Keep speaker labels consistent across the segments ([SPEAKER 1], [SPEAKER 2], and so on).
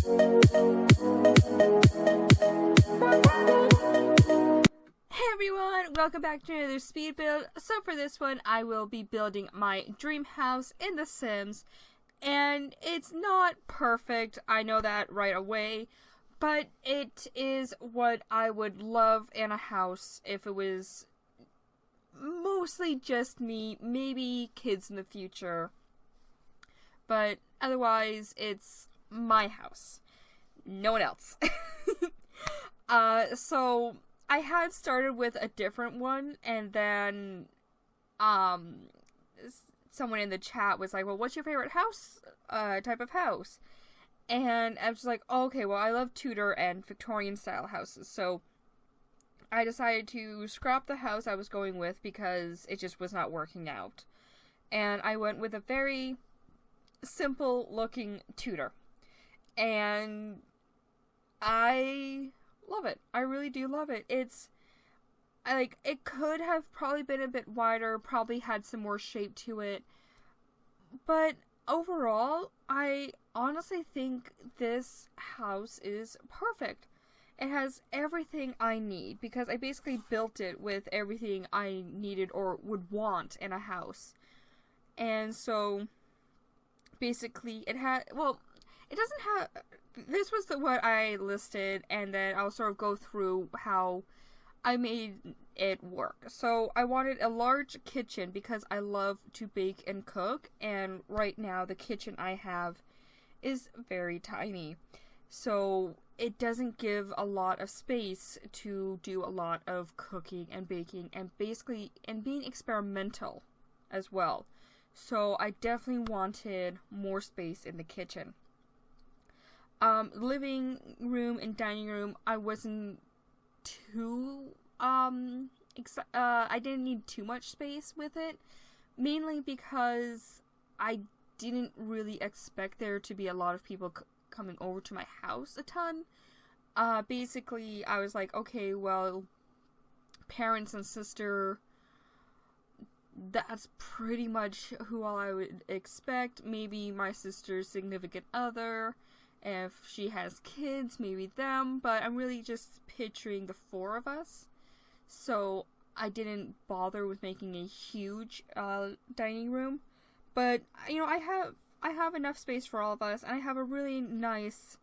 [SPEAKER 1] Hey everyone, welcome back to another speed build. So for this one, I will be building my dream house in The Sims, and it's not perfect, I know that right away, but it is what I would love in a house if it was mostly just me, maybe kids in the future, but otherwise it's my house, no one else. So I had started with a different one, and then, someone in the chat was like, well, what's your favorite house, type of house? And I was like, oh, okay, well, I love Tudor and Victorian style houses, so I decided to scrap the house I was going with because it just was not working out. And I went with a very simple looking Tudor. And I love it. I really do love it. It could have probably been a bit wider, probably had some more shape to it, but overall, I honestly think this house is perfect. It has everything I need, because I basically built it with everything I needed or would want in a house. And so, basically, it doesn't have, this was what I listed, and then I'll sort of go through how I made it work. So I wanted a large kitchen because I love to bake and cook, and right now the kitchen I have is very tiny. So it doesn't give a lot of space to do a lot of cooking and baking and being experimental as well. So I definitely wanted more space in the kitchen. Living room and dining room, I wasn't too, I didn't need too much space with it, mainly because I didn't really expect there to be a lot of people coming over to my house a ton. Basically, I was like, okay, well, parents and sister, that's pretty much who all I would expect. Maybe my sister's significant other. If she has kids, maybe them, but I'm really just picturing the four of us. So I didn't bother with making a huge dining room. But I have enough space for all of us, and I have a really nice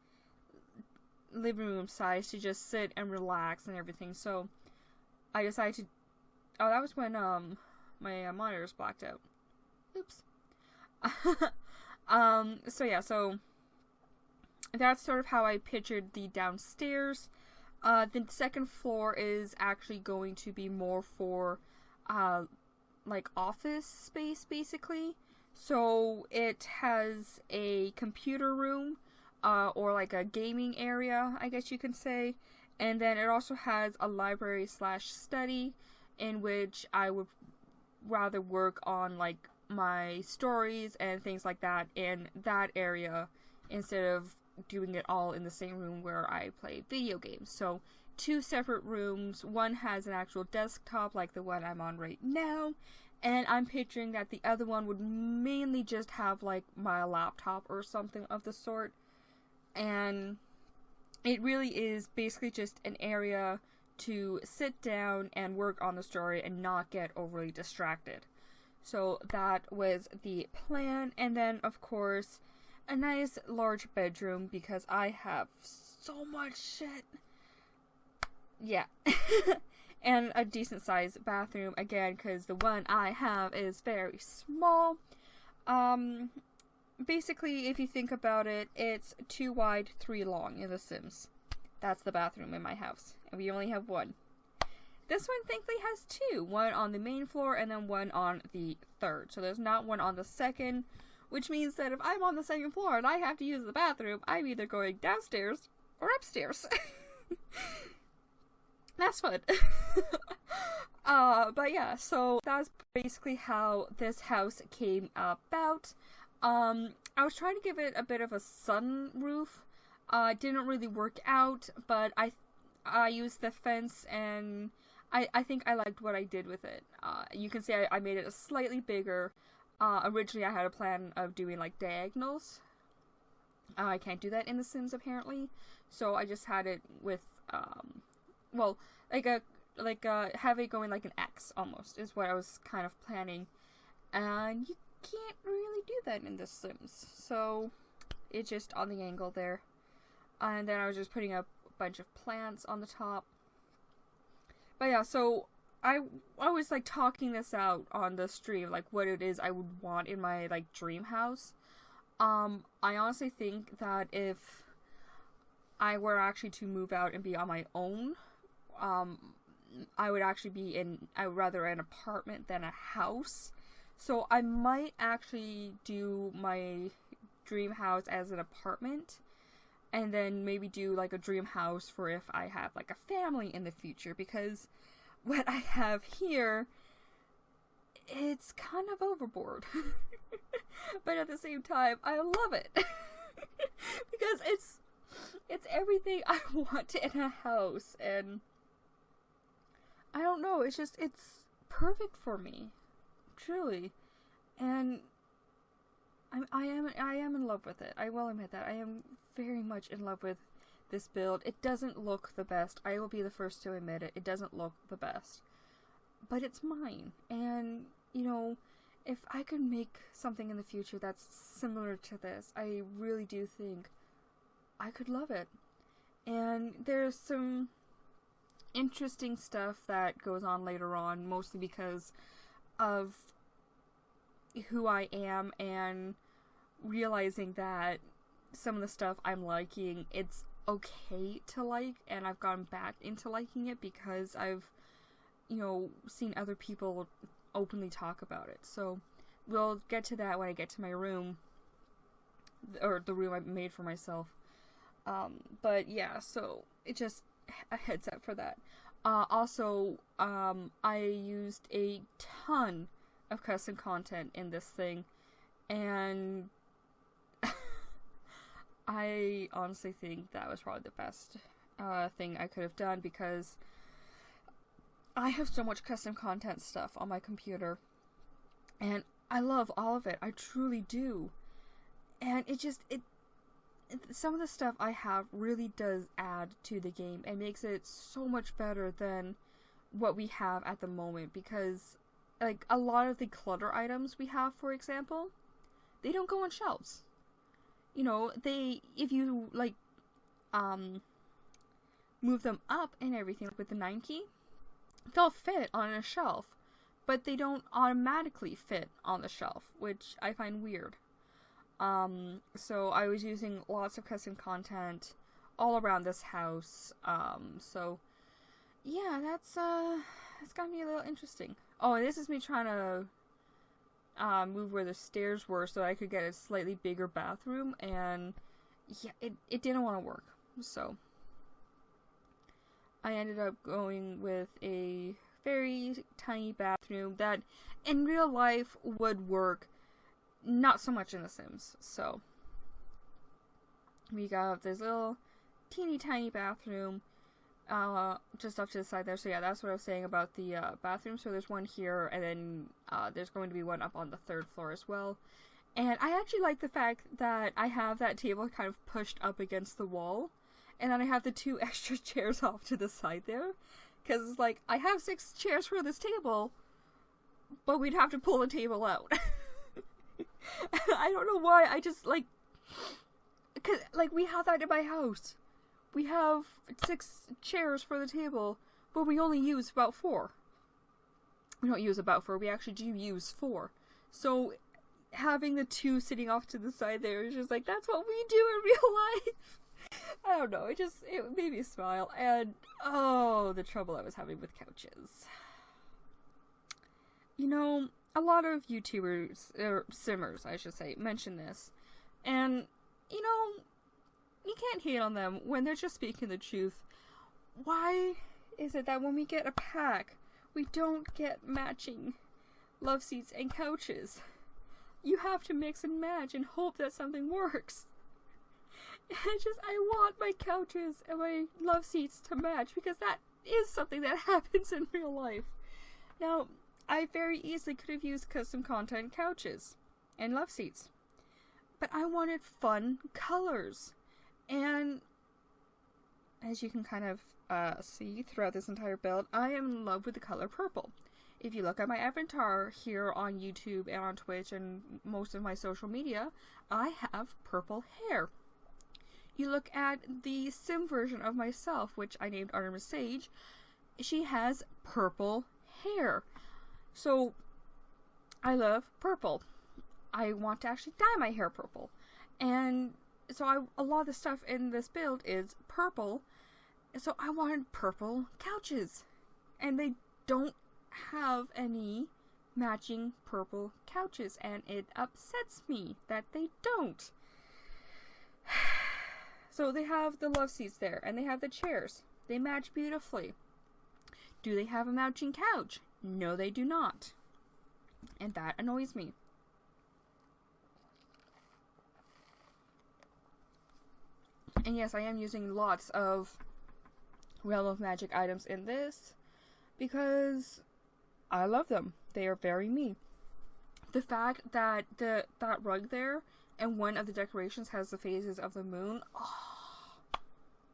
[SPEAKER 1] living room size to just sit and relax and everything. So I decided to. Oh, that was when my monitors blacked out. Oops. So that's sort of how I pictured the downstairs. The second floor is actually going to be more for, office space, basically. So it has a computer room, or like a gaming area, I guess you can say. And then it also has a library / study, in which I would rather work on, like, my stories and things like that in that area, instead of doing it all in the same room where I play video games. So 2 separate rooms. One has an actual desktop like the one I'm on right now, and I'm picturing that the other one would mainly just have like my laptop or something of the sort. And it really is basically just an area to sit down and work on the story and not get overly distracted. So that was the plan. And then, of course, a nice large bedroom, because I have so much shit. Yeah. And a decent sized bathroom, again, because the one I have is very small. Basically, if you think about it, it's 2 wide, 3 long in The Sims. That's the bathroom in my house, and we only have one. This one, thankfully, has 2. One on the main floor, and then one on the 3rd. So there's not one on the 2nd, which means that if I'm on the 2nd floor and I have to use the bathroom, I'm either going downstairs or upstairs. That's fun. But yeah, so that's basically how this house came about. I was trying to give it a bit of a sunroof. It didn't really work out, but I used the fence, and I think I liked what I did with it. You can see I made it slightly bigger. Originally I had a plan of doing like diagonals, I can't do that in The Sims apparently, so I just had it with well, have it going like an X almost is what I was kind of planning, and you can't really do that in The Sims, so it's just on the angle there. And then I was just putting up a bunch of plants on the top. But yeah, so I was like talking this out on the stream, like what it is I would want in my like dream house. I honestly think that if I were actually to move out and be on my own, I would actually be in rather an apartment than a house. So I might actually do my dream house as an apartment, and then maybe do like a dream house for if I have like a family in the future, because what I have here, it's kind of overboard. But at the same time, I love it. Because it's everything I want in a house, and I don't know, it's perfect for me. Truly. And I am in love with it. I will admit that. I am very much in love with this build. It doesn't look the best. I will be the first to admit it. It doesn't look the best. But it's mine. And, you know, if I could make something in the future that's similar to this, I really do think I could love it. And there's some interesting stuff that goes on later on, mostly because of who I am and realizing that some of the stuff I'm liking, it's okay to like, and I've gone back into liking it because I've, you know, seen other people openly talk about it. So we'll get to that when I get to my room, or the room I made for myself. But yeah, so it just a heads up for that. Also, I used a ton of custom content in this thing, and I honestly think that was probably the best thing I could have done, because I have so much custom content stuff on my computer, and I love all of it. I truly do. And some of the stuff I have really does add to the game and makes it so much better than what we have at the moment, because like a lot of the clutter items we have, for example, they don't go on shelves. You know, if you like move them up and everything with the 9 key, they'll fit on a shelf, but they don't automatically fit on the shelf, which I find weird. So I was using lots of custom content all around this house. So yeah, that's gonna be a little interesting. Oh, and this is me trying to move where the stairs were so I could get a slightly bigger bathroom, and yeah, it didn't want to work. So I ended up going with a very tiny bathroom that in real life would work, not so much in The Sims. So we got this little teeny tiny bathroom just off to the side there. So yeah, that's what I was saying about the bathroom. So there's one here, and then there's going to be one up on the 3rd floor as well. And I actually like the fact that I have that table kind of pushed up against the wall, and then I have the 2 extra chairs off to the side there, because it's like, I have 6 chairs for this table, but we'd have to pull the table out. I don't know why, I just like, cause like we have that in my house. We have 6 chairs for the table, but we only use about 4. We don't use about 4, we actually do use 4. So having the 2 sitting off to the side there is just like, that's what we do in real life. I don't know, it made me smile. And oh, the trouble I was having with couches. You know, a lot of YouTubers, or Simmers I should say, mention this, and you know, you can't hate on them when they're just speaking the truth. Why is it that when we get a pack, we don't get matching love seats and couches? You have to mix and match and hope that something works. I want my couches and my love seats to match, because that is something that happens in real life. Now, I very easily could have used custom content couches and love seats, but I wanted fun colors. And as you can kind of see throughout this entire build, I am in love with the color purple. If you look at my avatar here on YouTube and on Twitch and most of my social media, I have purple hair. You look at the sim version of myself, which I named Artemis Sage, she has purple hair. So, I love purple. I want to actually dye my hair purple. And so a lot of the stuff in this build is purple. So I wanted purple couches. And they don't have any matching purple couches. And it upsets me that they don't. So they have the love seats there. And they have the chairs. They match beautifully. Do they have a matching couch? No, they do not. And that annoys me. And yes, I am using lots of Realm of Magic items in this because I love them. They are very me. The fact that that rug there and one of the decorations has the phases of the moon, oh,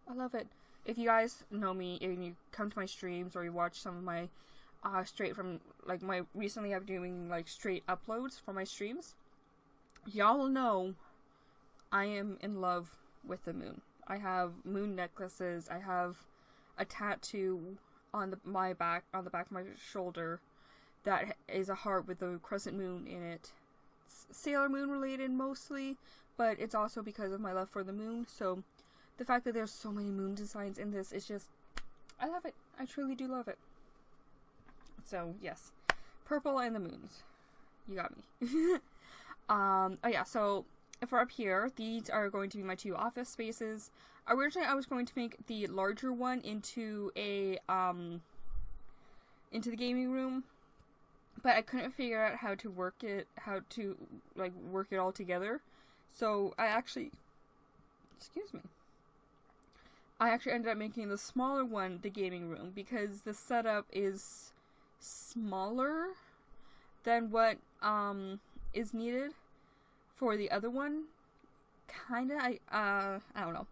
[SPEAKER 1] I love it. If you guys know me, and you come to my streams or you watch some of my straight from, like, recently I'm doing, like, straight uploads from my streams, y'all will know I am in love with the moon. I have moon necklaces. I have a tattoo on the back of my shoulder that is a heart with a crescent moon in it. It's Sailor Moon related mostly, but it's also because of my love for the moon. So the fact that there's so many moon designs in this is just, I love it. I truly do love it. So yes, purple and the moons. You got me. Oh yeah, so for up here, these are going to be my two office spaces. Originally, I was going to make the larger one into a, into the gaming room, but I couldn't figure out how to work it all together. So I actually ended up making the smaller one the gaming room because the setup is smaller than what, is needed for the other one, kinda. I don't know.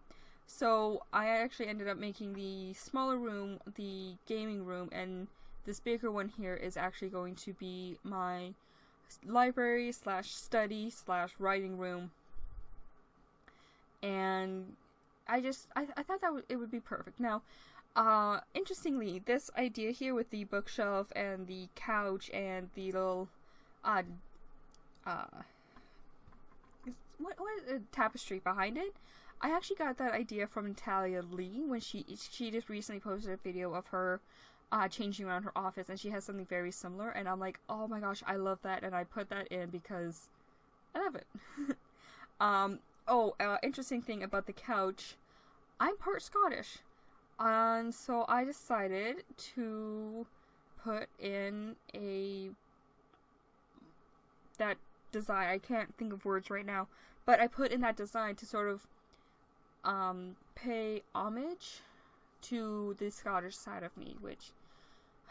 [SPEAKER 1] So I actually ended up making the smaller room the gaming room, and this bigger one here is actually going to be my library / study / writing room. And I thought that it would be perfect. Now, interestingly, this idea here with the bookshelf and the couch and the little what is a tapestry behind it? I actually got that idea from Natalia Lee when she just recently posted a video of her changing around her office, and she has something very similar, and I'm like, oh my gosh, I love that, and I put that in because I love it. Interesting thing about the couch, I'm part Scottish, and so I decided to put in that design. I can't think of words right now, but I put in that design to sort of pay homage to the Scottish side of me, which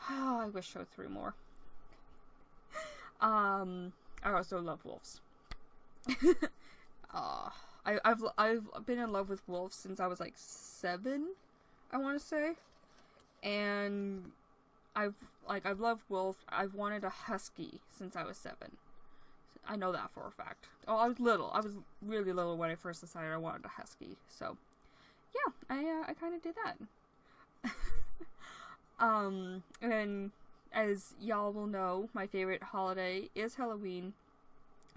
[SPEAKER 1] I wish showed through more. I also love wolves. I've been in love with wolves since I was like 7, I want to say, and I've loved wolves. I've wanted a husky since I was 7. I know that for a fact. Oh, I was little. I was really little when I first decided I wanted a husky. So, yeah, I kind of did that. And then, as y'all will know, my favorite holiday is Halloween.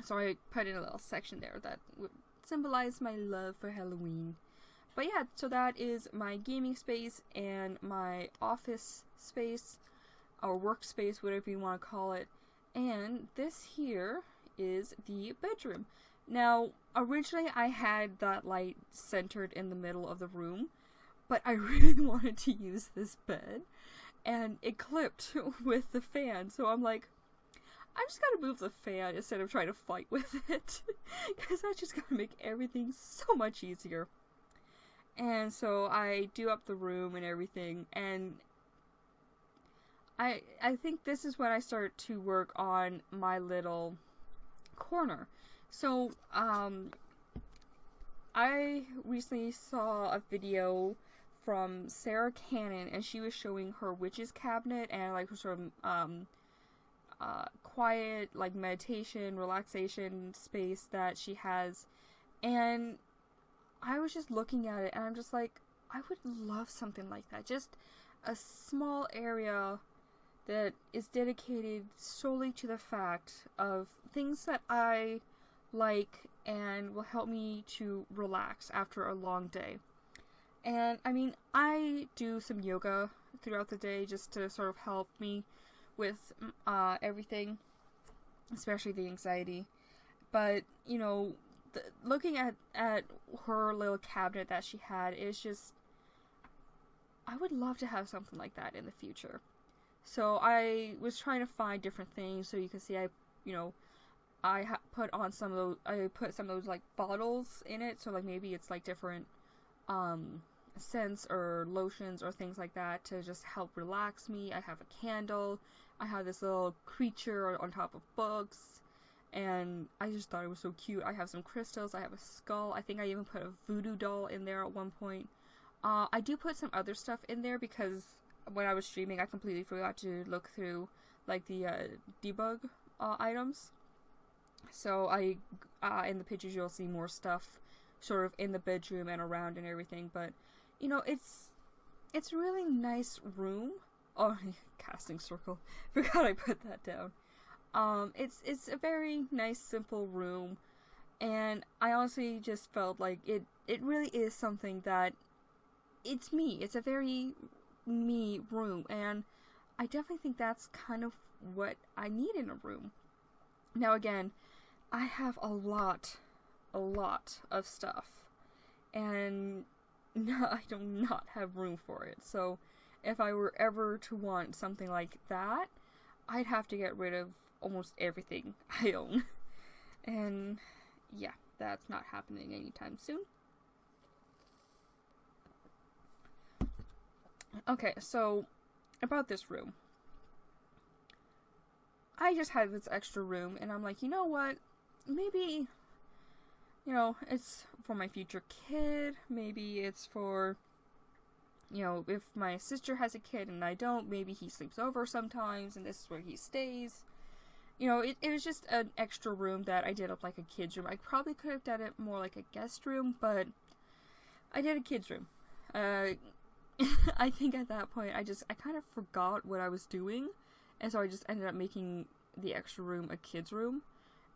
[SPEAKER 1] So I put in a little section there that would symbolize my love for Halloween. But yeah, so that is my gaming space and my office space, or workspace, whatever you want to call it. And this here is the bedroom. Now, originally I had that light centered in the middle of the room, but I really wanted to use this bed, and it clipped with the fan, so I'm like, I'm just gonna move the fan instead of trying to fight with it, because that's just gonna make everything so much easier. And so I do up the room and everything, and I think this is when I start to work on my little corner. So, I recently saw a video from Sarah Cannon, and she was showing her witch's cabinet and like her sort of quiet like meditation, relaxation space that she has, and I was just looking at it and I'm just like, I would love something like that. Just a small area that is dedicated solely to the fact of things that I like and will help me to relax after a long day. And I mean, I do some yoga throughout the day just to sort of help me with everything, especially the anxiety. But, you know, looking at her little cabinet that she had is just, I would love to have something like that in the future. So I was trying to find different things. So you can see I put on some of those, I put some of those like bottles in it. So like maybe it's like different scents or lotions or things like that to just help relax me. I have a candle. I have this little creature on top of books. And I just thought it was so cute. I have some crystals. I have a skull. I think I even put a voodoo doll in there at one point. I do put some other stuff in there because when I was streaming, I completely forgot to look through like the debug items. So in the pictures you'll see more stuff sort of in the bedroom and around and everything. But you know, it's a really nice room. Oh, casting circle. Forgot I put that down. It's a very nice, simple room, and I honestly just felt like it really is something that it's me. It's a very me room, and I definitely think that's kind of what I need in a room. Now again, I have a lot of stuff, and I do not have room for it. So if I were ever to want something like that, I'd have to get rid of almost everything I own. And yeah, that's not happening anytime soon. Okay, so about this room. I just had this extra room and I'm like, you know what? Maybe, you know, it's for my future kid. Maybe it's for, you know, if my sister has a kid and I don't, maybe he sleeps over sometimes and this is where he stays. You know, it was just an extra room that I did up like a kid's room. I probably could have done it more like a guest room, but I did a kid's room. I think at that point, I kind of forgot what I was doing, and so I just ended up making the extra room a kid's room,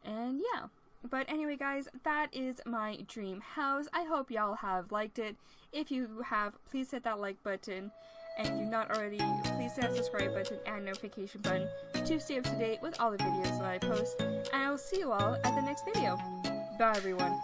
[SPEAKER 1] and yeah. But anyway, guys, that is my dream house. I hope y'all have liked it. If you have, please hit that like button. And if you're not already, please hit that subscribe button and notification button to stay up to date with all the videos that I post. And I will see you all at the next video. Bye, everyone.